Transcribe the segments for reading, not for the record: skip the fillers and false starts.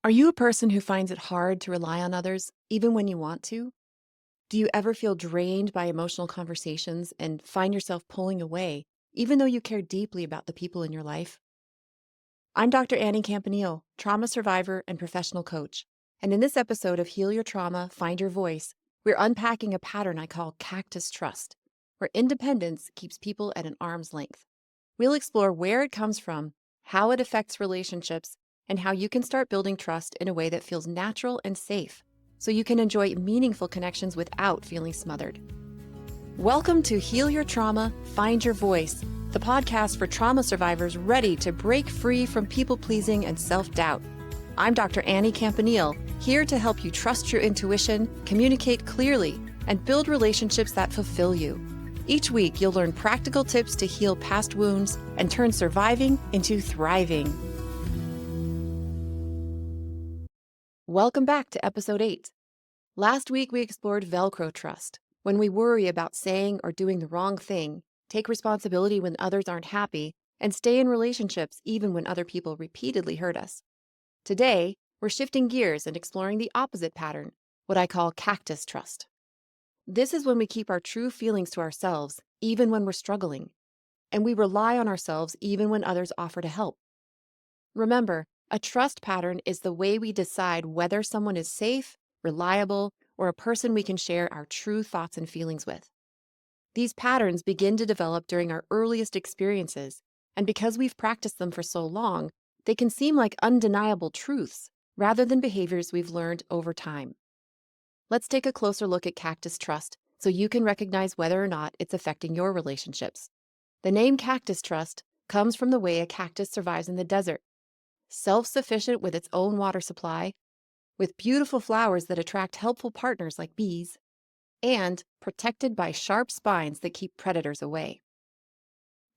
Are you a person who finds it hard to rely on others, even when you want to? Do you ever feel drained by emotional conversations and find yourself pulling away, even though you care deeply about the people in your life? I'm Dr. Annie Campanile, trauma survivor and professional coach. And in this episode of Heal Your Trauma, Find Your Voice, we're unpacking a pattern I call Cactus Trust, where independence keeps people at an arm's length. We'll explore where it comes from, how it affects relationships, and how you can start building trust in a way that feels natural and safe, so you can enjoy meaningful connections without feeling smothered. Welcome to Heal Your Trauma, Find Your Voice, the podcast for trauma survivors ready to break free from people-pleasing and self-doubt. I'm Dr. Annie Campanile, here to help you trust your intuition, communicate clearly, and build relationships that fulfill you. Each week, you'll learn practical tips to heal past wounds and turn surviving into thriving. Welcome back to episode 8. Last week, we explored Velcro trust. When we worry about saying or doing the wrong thing, take responsibility when others aren't happy, and stay in relationships even when other people repeatedly hurt us. Today, we're shifting gears and exploring the opposite pattern, what I call cactus trust. This is when we keep our true feelings to ourselves, even when we're struggling, and we rely on ourselves even when others offer to help. Remember, a trust pattern is the way we decide whether someone is safe, reliable, or a person we can share our true thoughts and feelings with. These patterns begin to develop during our earliest experiences, and because we've practiced them for so long, they can seem like undeniable truths rather than behaviors we've learned over time. Let's take a closer look at cactus trust so you can recognize whether or not it's affecting your relationships. The name cactus trust comes from the way a cactus survives in the desert, self-sufficient with its own water supply, with beautiful flowers that attract helpful partners like bees, and protected by sharp spines that keep predators away.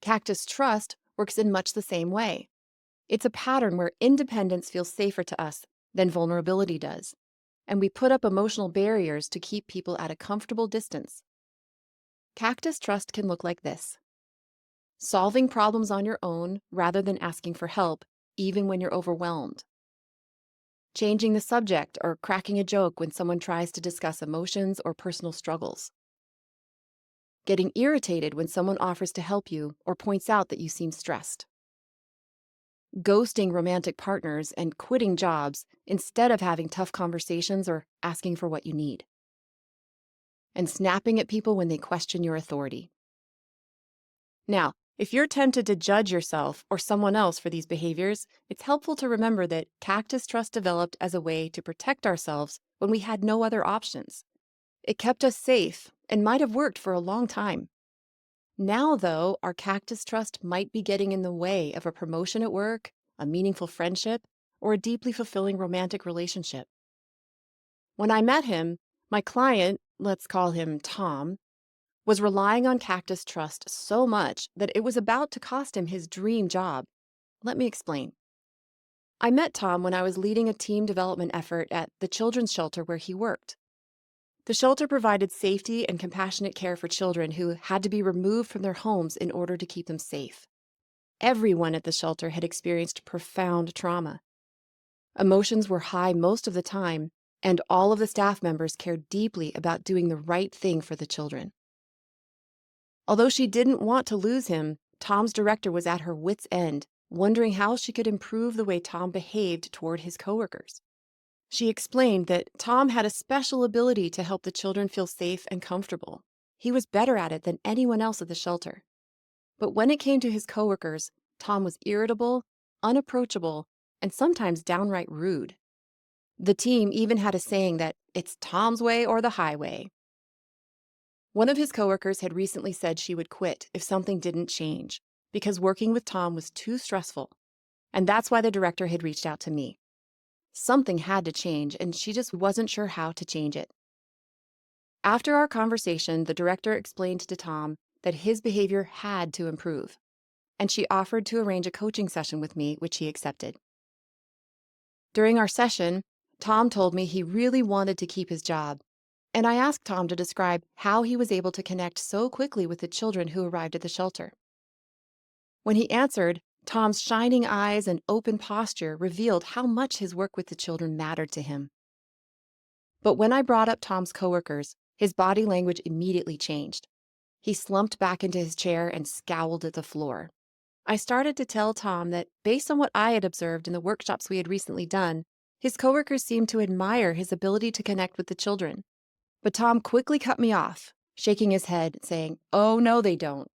Cactus trust works in much the same way. It's a pattern where independence feels safer to us than vulnerability does, and we put up emotional barriers to keep people at a comfortable distance. Cactus trust can look like this: solving problems on your own rather than asking for help, even when you're overwhelmed. Changing the subject or cracking a joke when someone tries to discuss emotions or personal struggles. Getting irritated when someone offers to help you or points out that you seem stressed. Ghosting romantic partners and quitting jobs instead of having tough conversations or asking for what you need. And snapping at people when they question your authority. Now, if you're tempted to judge yourself or someone else for these behaviors, it's helpful to remember that cactus trust developed as a way to protect ourselves when we had no other options. It kept us safe and might have worked for a long time. Now, though, our cactus trust might be getting in the way of a promotion at work, a meaningful friendship, or a deeply fulfilling romantic relationship. When I met him, my client, let's call him Tom, was relying on cactus trust so much that it was about to cost him his dream job. Let me explain. I met Tom when I was leading a team development effort at the children's shelter where he worked. The shelter provided safety and compassionate care for children who had to be removed from their homes in order to keep them safe. Everyone at the shelter had experienced profound trauma. Emotions were high most of the time, and all of the staff members cared deeply about doing the right thing for the children. Although she didn't want to lose him, Tom's director was at her wit's end, wondering how she could improve the way Tom behaved toward his coworkers. She explained that Tom had a special ability to help the children feel safe and comfortable. He was better at it than anyone else at the shelter. But when it came to his coworkers, Tom was irritable, unapproachable, and sometimes downright rude. The team even had a saying that it's Tom's way or the highway. One of his coworkers had recently said she would quit if something didn't change because working with Tom was too stressful, and that's why the director had reached out to me. Something had to change, and she just wasn't sure how to change it. After our conversation, the director explained to Tom that his behavior had to improve, and she offered to arrange a coaching session with me, which he accepted. During our session, Tom told me he really wanted to keep his job, and I asked Tom to describe how he was able to connect so quickly with the children who arrived at the shelter. When he answered, Tom's shining eyes and open posture revealed how much his work with the children mattered to him. But when I brought up Tom's coworkers, his body language immediately changed. He slumped back into his chair and scowled at the floor. I started to tell Tom that, based on what I had observed in the workshops we had recently done, his coworkers seemed to admire his ability to connect with the children. But Tom quickly cut me off, shaking his head, saying, "Oh, no, they don't."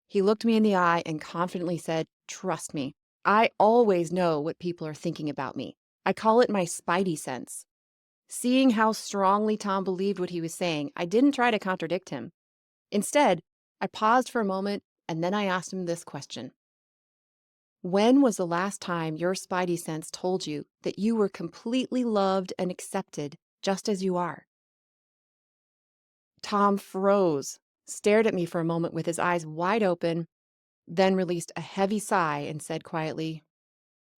He looked me in the eye and confidently said, "Trust me, I always know what people are thinking about me. I call it my spidey sense." Seeing how strongly Tom believed what he was saying, I didn't try to contradict him. Instead, I paused for a moment and then I asked him this question: when was the last time your spidey sense told you that you were completely loved and accepted just as you are? Tom froze, stared at me for a moment with his eyes wide open, then released a heavy sigh and said quietly,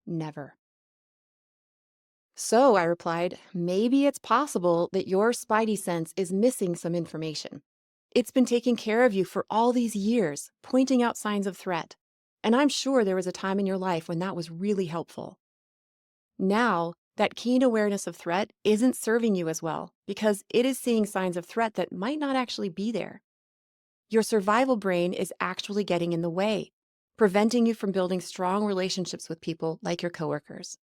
"Never." "So," I replied, "maybe it's possible that your spidey sense is missing some information. It's been taking care of you for all these years, pointing out signs of threat. And I'm sure there was a time in your life when that was really helpful. Now, that keen awareness of threat isn't serving you as well because it is seeing signs of threat that might not actually be there. Your survival brain is actually getting in the way, preventing you from building strong relationships with people like your coworkers."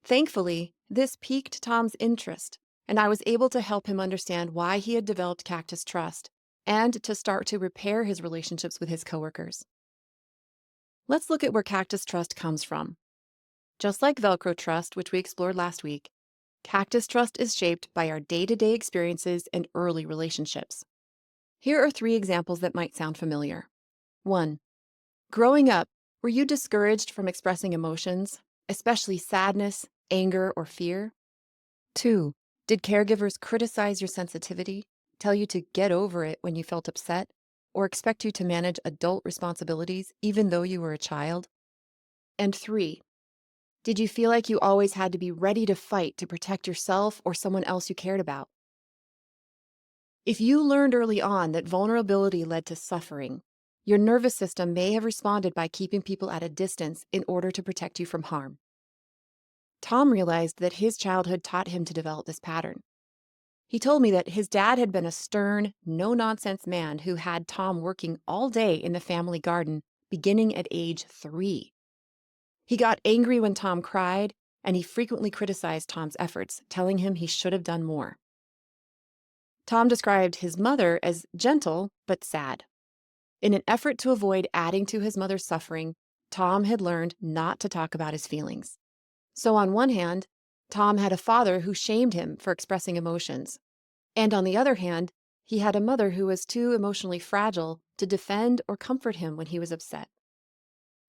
Thankfully, this piqued Tom's interest, and I was able to help him understand why he had developed Cactus Trust and to start to repair his relationships with his coworkers. Let's look at where Cactus Trust comes from. Just like Velcro Trust, which we explored last week, Cactus Trust is shaped by our day-to-day experiences and early relationships. Here are 3 examples that might sound familiar. 1. Growing up, were you discouraged from expressing emotions, especially sadness, anger, or fear? 2. Did caregivers criticize your sensitivity, tell you to get over it when you felt upset, or expect you to manage adult responsibilities even though you were a child? And 3. Did you feel like you always had to be ready to fight to protect yourself or someone else you cared about? If you learned early on that vulnerability led to suffering, your nervous system may have responded by keeping people at a distance in order to protect you from harm. Tom realized that his childhood taught him to develop this pattern. He told me that his dad had been a stern, no-nonsense man who had Tom working all day in the family garden beginning at age 3. He got angry when Tom cried, and he frequently criticized Tom's efforts, telling him he should have done more. Tom described his mother as gentle but sad. In an effort to avoid adding to his mother's suffering, Tom had learned not to talk about his feelings. So on one hand, Tom had a father who shamed him for expressing emotions. And on the other hand, he had a mother who was too emotionally fragile to defend or comfort him when he was upset.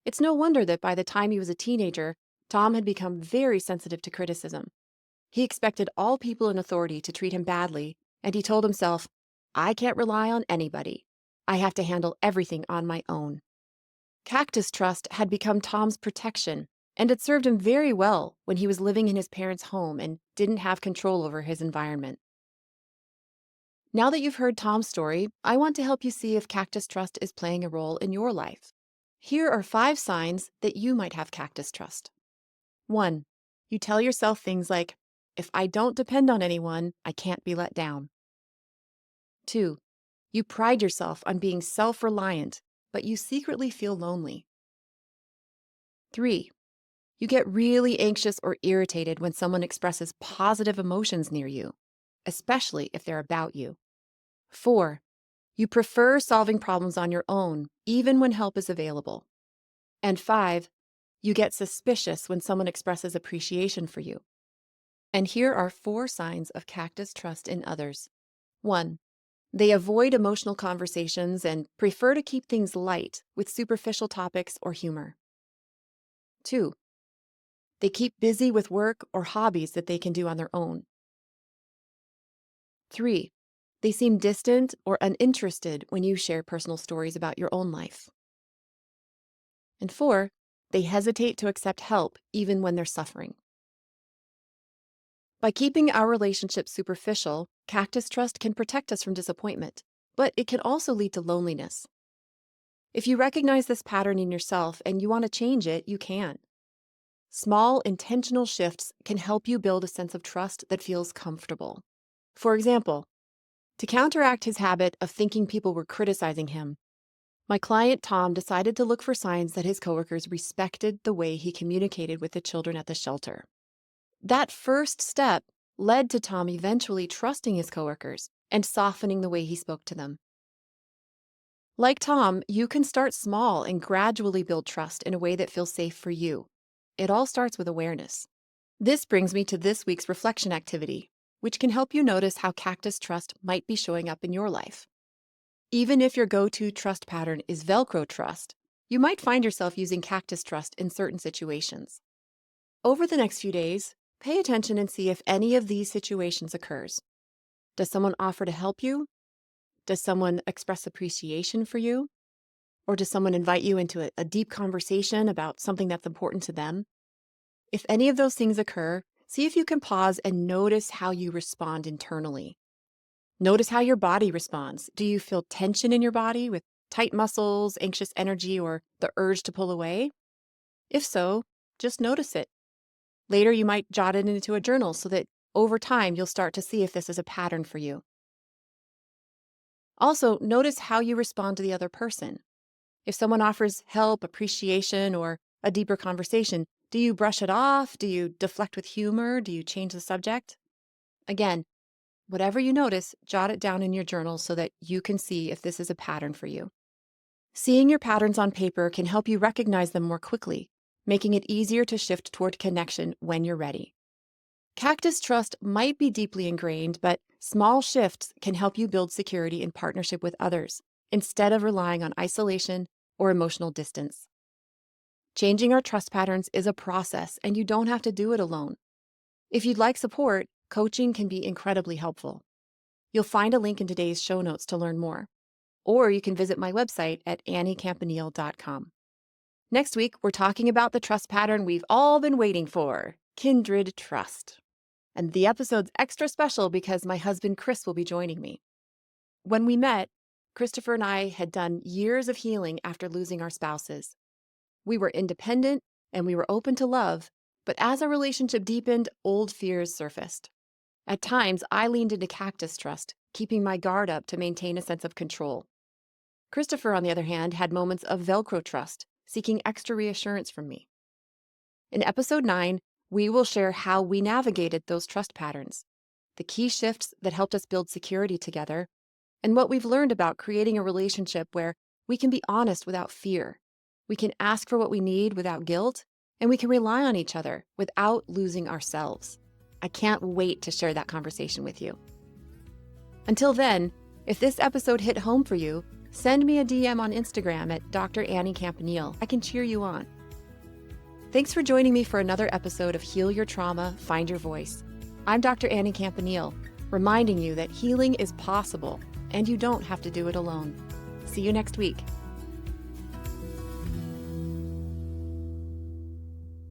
It's no wonder that by the time he was a teenager, Tom had become very sensitive to criticism. He expected all people in authority to treat him badly, and he told himself, "I can't rely on anybody. I have to handle everything on my own." Cactus Trust had become Tom's protection, and it served him very well when he was living in his parents' home and didn't have control over his environment. Now that you've heard Tom's story, I want to help you see if Cactus Trust is playing a role in your life. Here are 5 signs that you might have Cactus Trust. 1. You tell yourself things like, "If I don't depend on anyone, I can't be let down." 2. You pride yourself on being self-reliant, but you secretly feel lonely. 3. You get really anxious or irritated when someone expresses positive emotions near you, especially if they're about you. 4. You prefer solving problems on your own, even when help is available. And 5. You get suspicious when someone expresses appreciation for you. And here are 4 signs of Cactus Trust in others. 1. They avoid emotional conversations and prefer to keep things light with superficial topics or humor. 2. They keep busy with work or hobbies that they can do on their own. 3. They seem distant or uninterested when you share personal stories about your own life. And 4. They hesitate to accept help even when they're suffering. By keeping our relationships superficial, Cactus Trust can protect us from disappointment, but it can also lead to loneliness. If you recognize this pattern in yourself and you want to change it, you can. Small, intentional shifts can help you build a sense of trust that feels comfortable. For example, to counteract his habit of thinking people were criticizing him, my client Tom decided to look for signs that his coworkers respected the way he communicated with the children at the shelter. That first step led to Tom eventually trusting his coworkers and softening the way he spoke to them. Like Tom, you can start small and gradually build trust in a way that feels safe for you. It all starts with awareness. This brings me to this week's reflection activity, which can help you notice how Cactus Trust might be showing up in your life. Even if your go-to trust pattern is Velcro trust, you might find yourself using Cactus Trust in certain situations. Over the next few days, pay attention and see if any of these situations occurs. Does someone offer to help you? Does someone express appreciation for you? Or does someone invite you into a deep conversation about something that's important to them? If any of those things occur, see if you can pause and notice how you respond internally. Notice how your body responds. Do you feel tension in your body with tight muscles, anxious energy, or the urge to pull away? If so, just notice it. Later, you might jot it into a journal so that over time you'll start to see if this is a pattern for you. Also, notice how you respond to the other person. If someone offers help, appreciation, or a deeper conversation, do you brush it off? Do you deflect with humor? Do you change the subject? Again, whatever you notice, jot it down in your journal so that you can see if this is a pattern for you. Seeing your patterns on paper can help you recognize them more quickly, making it easier to shift toward connection when you're ready. Cactus Trust might be deeply ingrained, but small shifts can help you build security in partnership with others, instead of relying on isolation or emotional distance. Changing our trust patterns is a process, and you don't have to do it alone. If you'd like support, coaching can be incredibly helpful. You'll find a link in today's show notes to learn more, or you can visit my website at anniecampanile.com. Next week, we're talking about the trust pattern we've all been waiting for, kindred trust. And the episode's extra special because my husband Chris will be joining me. When we met, Christopher and I had done years of healing after losing our spouses. We were independent and we were open to love, but as our relationship deepened, old fears surfaced. At times, I leaned into Cactus Trust, keeping my guard up to maintain a sense of control. Christopher, on the other hand, had moments of Velcro trust, seeking extra reassurance from me. In episode 9, we will share how we navigated those trust patterns, the key shifts that helped us build security together, and what we've learned about creating a relationship where we can be honest without fear, we can ask for what we need without guilt, and we can rely on each other without losing ourselves. I can't wait to share that conversation with you. Until then, if this episode hit home for you, send me a DM on Instagram at Dr. Annie Campanile. I can cheer you on. Thanks for joining me for another episode of Heal Your Trauma, Find Your Voice. I'm Dr. Annie Campanile, reminding you that healing is possible and you don't have to do it alone. See you next week.